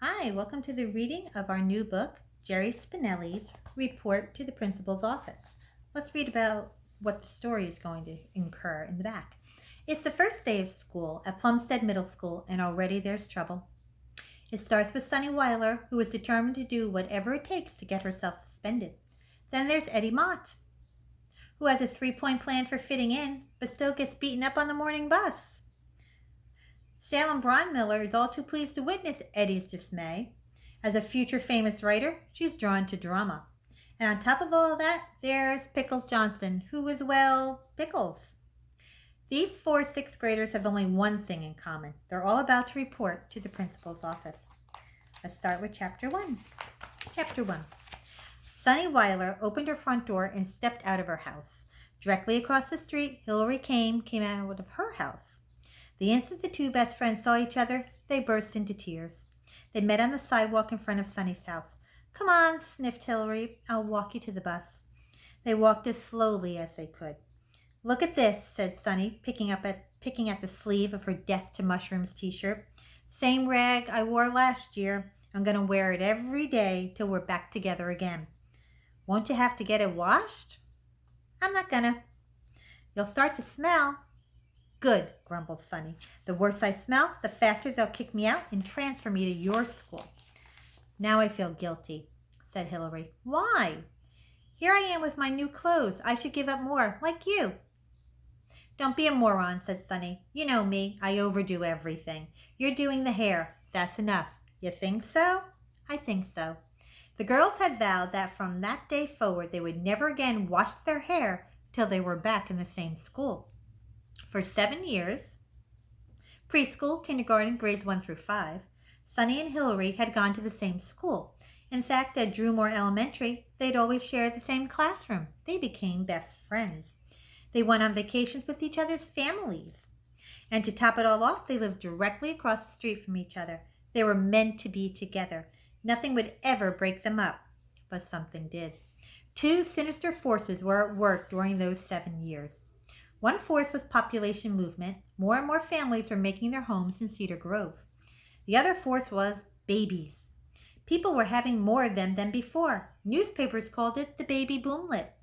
Hi, welcome to the reading of our new book, Jerry Spinelli's Report to the Principal's Office. Let's read about what the story is going to incur in the back. It's the first day of school at Plumstead Middle School, and already there's trouble. It starts with Sunny Weiler, who is determined to do whatever it takes to get herself suspended. Then there's Eddie Mott, who has a three-point plan for fitting in, but still gets beaten up on the morning bus. Salem Braunmiller is all too pleased to witness Eddie's dismay. As a future famous writer, she's drawn to drama. And on top of all that, there's Pickles Johnson, who is, well, Pickles. These four sixth graders have only one thing in common. They're all about to report to the principal's office. Let's start with Chapter 1. Chapter 1. Sunny Weiler opened her front door and stepped out of her house. Directly across the street, Hillary came out of her house. The instant the two best friends saw each other, they burst into tears. They met on the sidewalk in front of Sunny's house. "Come on," sniffed Hillary. "I'll walk you to the bus." They walked as slowly as they could. "Look at this," said Sunny, picking at the sleeve of her Death to Mushrooms t-shirt. "Same rag I wore last year. I'm going to wear it every day till we're back together again." "Won't you have to get it washed?" "I'm not gonna." "You'll start to smell." "Good," grumbled Sunny. "The worse I smell, the faster they'll kick me out and transfer me to your school." "Now I feel guilty," said Hillary. "Why?" "Here I am with my new clothes. I should give up more, like you." "Don't be a moron," said Sunny. "You know me. I overdo everything. You're doing the hair. That's enough." "You think so?" "I think so." The girls had vowed that from that day forward they would never again wash their hair till they were back in the same school. For 7 years, preschool, kindergarten, grades 1 through 5, Sunny and Hillary had gone to the same school. In fact, at Drewmore Elementary, they'd always shared the same classroom. They became best friends. They went on vacations with each other's families. And to top it all off, they lived directly across the street from each other. They were meant to be together. Nothing would ever break them up. But something did. Two sinister forces were at work during those 7 years. One force was population movement. More and more families were making their homes in Cedar Grove. The other force was babies. People were having more of them than before. Newspapers called it the baby boomlet.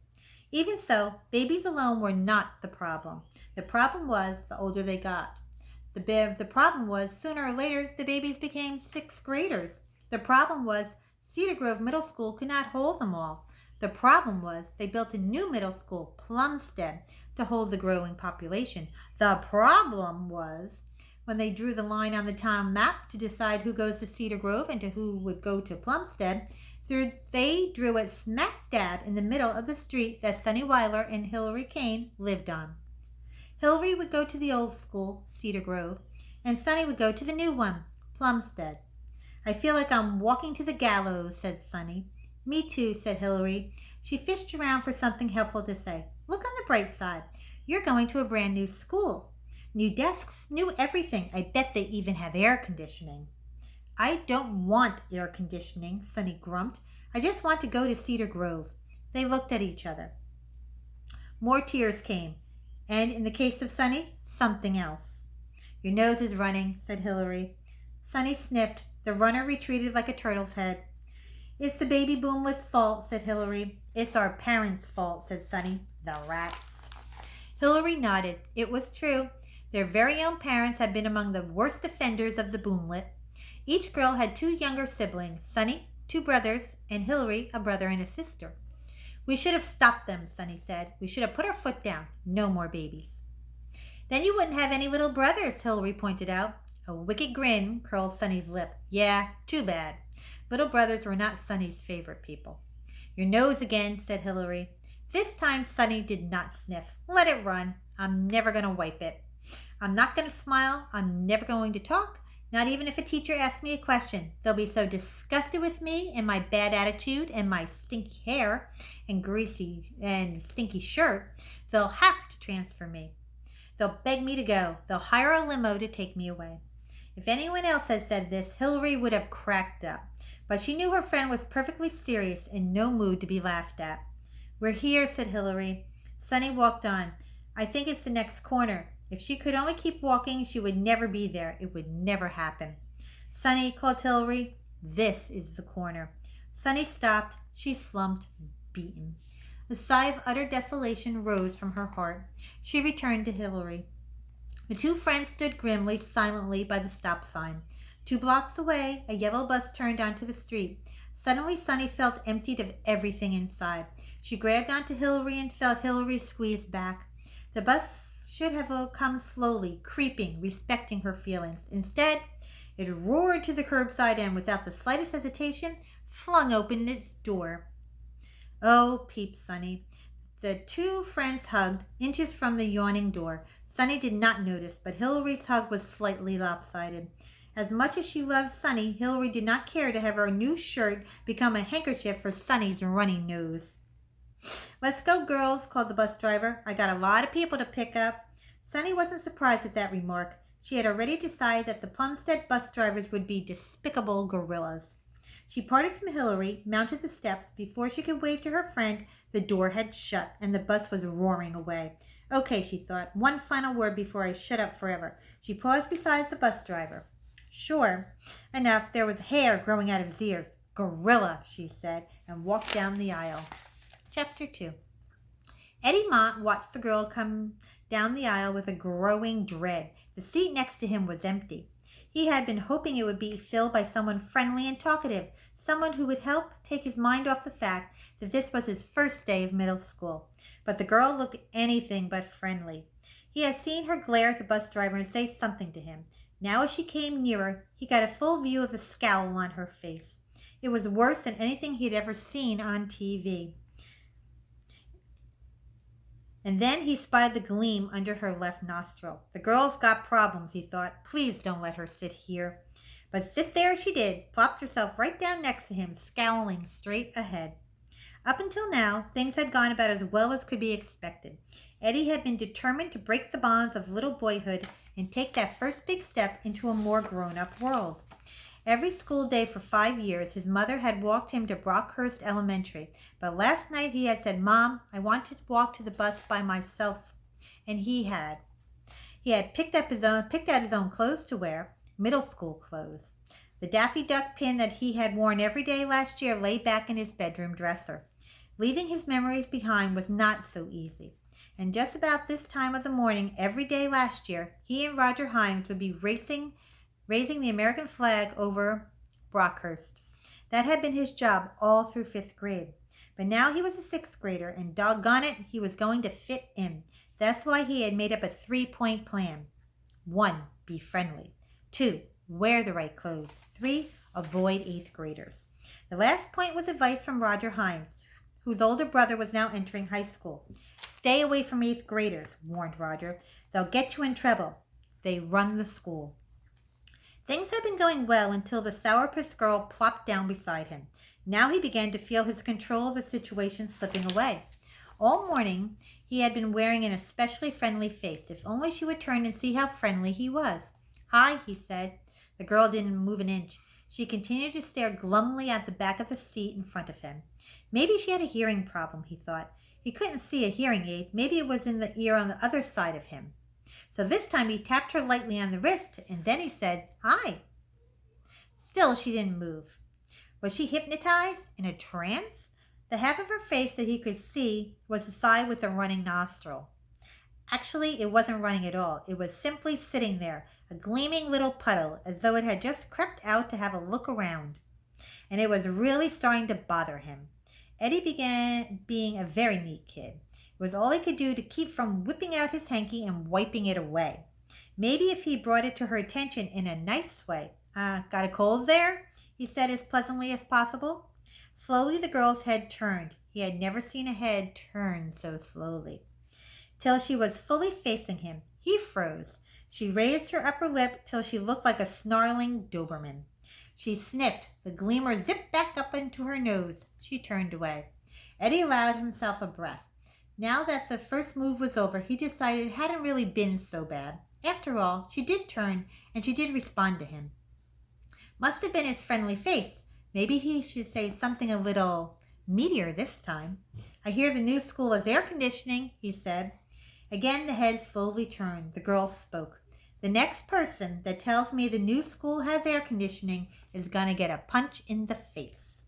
Even so, babies alone were not the problem. The problem was the older they got. The problem was sooner or later the babies became sixth graders. The problem was Cedar Grove Middle School could not hold them all. The problem was they built a new middle school, Plumstead, to hold the growing population. The problem was when they drew the line on the town map to decide who goes to Cedar Grove and to who would go to Plumstead, they drew it smack dab in the middle of the street that Sunny Weiler and Hillary Kane lived on. Hillary would go to the old school, Cedar Grove, and Sunny would go to the new one, Plumstead. "I feel like I'm walking to the gallows," said Sunny. "Me too," said Hillary. She fished around for something helpful to say. "Look on the bright side. You're going to a brand new school. New desks, new everything. I bet they even have air conditioning." "I don't want air conditioning," Sunny grumped. "I just want to go to Cedar Grove." They looked at each other. More tears came, and in the case of Sunny, something else. "Your nose is running," said Hillary. Sunny sniffed. The runner retreated like a turtle's head. "It's the baby boomlet's fault," said Hillary. "It's our parents' fault," said Sunny. "The rats." Hillary nodded. It was true. Their very own parents had been among the worst offenders of the boomlet. Each girl had 2 younger siblings, Sunny, 2 brothers, and Hillary, a brother and a sister. "We should have stopped them," Sunny said. "We should have put our foot down. No more babies." "Then you wouldn't have any little brothers," Hillary pointed out. A wicked grin curled Sunny's lip. "Yeah, too bad." Little brothers were not Sunny's favorite people. "Your nose again," said Hillary. This time Sunny did not sniff. "Let it run. I'm never going to wipe it. I'm not going to smile. I'm never going to talk. Not even if a teacher asks me a question. They'll be so disgusted with me and my bad attitude and my stinky hair and greasy and stinky shirt, they'll have to transfer me. They'll beg me to go. They'll hire a limo to take me away." If anyone else had said this, Hillary would have cracked up. But she knew her friend was perfectly serious, in no mood to be laughed at. "We're here," said Hillary. Sunny walked on. "I think it's the next corner." If she could only keep walking, she would never be there. It would never happen. "Sunny," called Hillary. This is the corner. Sunny stopped. She slumped, beaten. A sigh of utter desolation rose from her heart. She returned to Hillary. The two friends stood grimly, silently by the stop sign. 2 blocks away, a yellow bus turned onto the street. Suddenly, Sunny felt emptied of everything inside. She grabbed onto Hillary and felt Hillary squeeze back. The bus should have come slowly, creeping, respecting her feelings. Instead, it roared to the curbside and, without the slightest hesitation, flung open its door. "Oh," peeped Sunny. The two friends hugged, inches from the yawning door. Sunny did not notice, but Hillary's hug was slightly lopsided. As much as she loved Sunny, Hillary did not care to have her new shirt become a handkerchief for Sunny's runny nose. "Let's go, girls," called the bus driver. "I got a lot of people to pick up." Sunny wasn't surprised at that remark. She had already decided that the Plumstead bus drivers would be despicable gorillas. She parted from Hillary, mounted the steps. Before she could wave to her friend, the door had shut, and the bus was roaring away. "Okay," she thought, "one final word before I shut up forever." She paused beside the bus driver. Sure enough, there was hair growing out of his ears. "Gorilla," she said, and walked down the aisle. Chapter 2. Eddie Mont watched the girl come down the aisle with a growing dread. The seat next to him was empty. He had been hoping it would be filled by someone friendly and talkative, someone who would help take his mind off the fact that this was his first day of middle school. But the girl looked anything but friendly. He had seen her glare at the bus driver and say something to him. Now as she came nearer, he got a full view of the scowl on her face. It was worse than anything he had ever seen on TV. And then he spotted the gleam under her left nostril. The girl's got problems, he thought. Please don't let her sit here. But sit there she did, plopped herself right down next to him, scowling straight ahead. Up until now, things had gone about as well as could be expected. Eddie had been determined to break the bonds of little boyhood and take that first big step into a more grown-up world. Every school day for 5 years, his mother had walked him to Brockhurst Elementary, but last night he had said, "Mom, I want to walk to the bus by myself," and he had. He had picked out his own clothes to wear, middle school clothes. The Daffy Duck pin that he had worn every day last year lay back in his bedroom dresser. Leaving his memories behind was not so easy. And just about this time of the morning every day last year, he and Roger Himes would be raising the American flag over Brockhurst. That had been his job all through 5th grade. But now he was a 6th grader, and doggone it, he was going to fit in. That's why he had made up a 3-point plan. 1. Be friendly. 2. Wear the right clothes. 3. Avoid 8th graders. The last point was advice from Roger Himes, whose older brother was now entering high school. "Stay away from 8th graders," warned Roger. "They'll get you in trouble. They run the school." Things had been going well until the sourpuss girl plopped down beside him. Now he began to feel his control of the situation slipping away. All morning he had been wearing an especially friendly face. If only she would turn and see how friendly he was. "Hi," he said. The girl didn't move an inch. She continued to stare glumly at the back of the seat in front of him. Maybe she had a hearing problem, he thought. He couldn't see a hearing aid. Maybe it was in the ear on the other side of him. So this time he tapped her lightly on the wrist, and then he said, "Hi." Still she didn't move. Was she hypnotized? In a trance? The half of her face that he could see was the side with the running nostril. Actually, it wasn't running at all. It was simply sitting there, a gleaming little puddle, as though it had just crept out to have a look around. And it was really starting to bother him. Eddie began being a very neat kid. It was all he could do to keep from whipping out his hanky and wiping it away. Maybe if he brought it to her attention in a nice way. Got a cold there?" he said as pleasantly as possible. Slowly the girl's head turned. He had never seen a head turn so slowly. Till she was fully facing him. He froze. She raised her upper lip till she looked like a snarling Doberman. She sniffed. The gleamer zipped back up into her nose. She turned away. Eddie allowed himself a breath. Now that the first move was over, he decided it hadn't really been so bad. After all, she did turn, and she did respond to him. Must have been his friendly face. Maybe he should say something a little meatier this time. "I hear the new school has air conditioning," he said. Again the head slowly turned. The girl spoke. The next person that tells me the new school has air conditioning is going to get a punch in the face.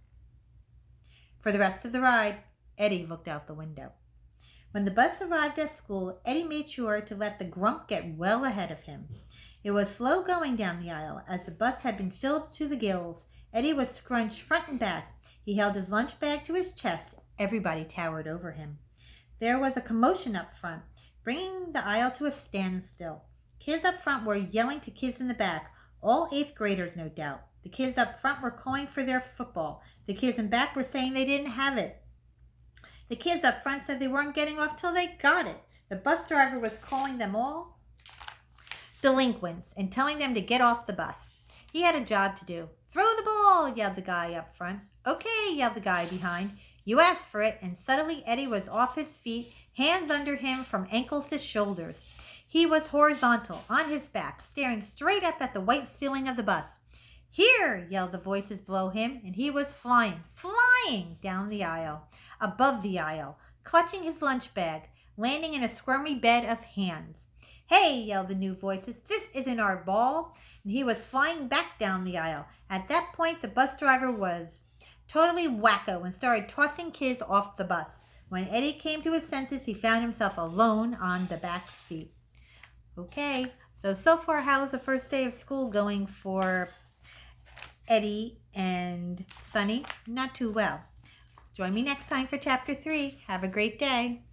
For the rest of the ride, Eddie looked out the window. When the bus arrived at school, Eddie made sure to let the grump get well ahead of him. It was slow going down the aisle. As the bus had been filled to the gills, Eddie was scrunched front and back. He held his lunch bag to his chest. Everybody towered over him. There was a commotion up front, bringing the aisle to a standstill. Kids up front were yelling to kids in the back, all 8th graders, no doubt. The kids up front were calling for their football. The kids in back were saying they didn't have it. The kids up front said they weren't getting off till they got it. The bus driver was calling them all delinquents and telling them to get off the bus. He had a job to do. "Throw the ball," yelled the guy up front. "Okay," yelled the guy behind. "You asked for it," and suddenly Eddie was off his feet, hands under him from ankles to shoulders. He was horizontal, on his back, staring straight up at the white ceiling of the bus. "Here!" yelled the voices below him, and he was flying down the aisle, above the aisle, clutching his lunch bag, landing in a squirmy bed of hands. "Hey!" yelled the new voices. "This isn't our ball!" And he was flying back down the aisle. At that point, the bus driver was totally wacko and started tossing kids off the bus. When Eddie came to his senses, he found himself alone on the back seat. Okay, so far, how is the first day of school going for Eddie and Sunny? Not too well. Join me next time for Chapter 3. Have a great day.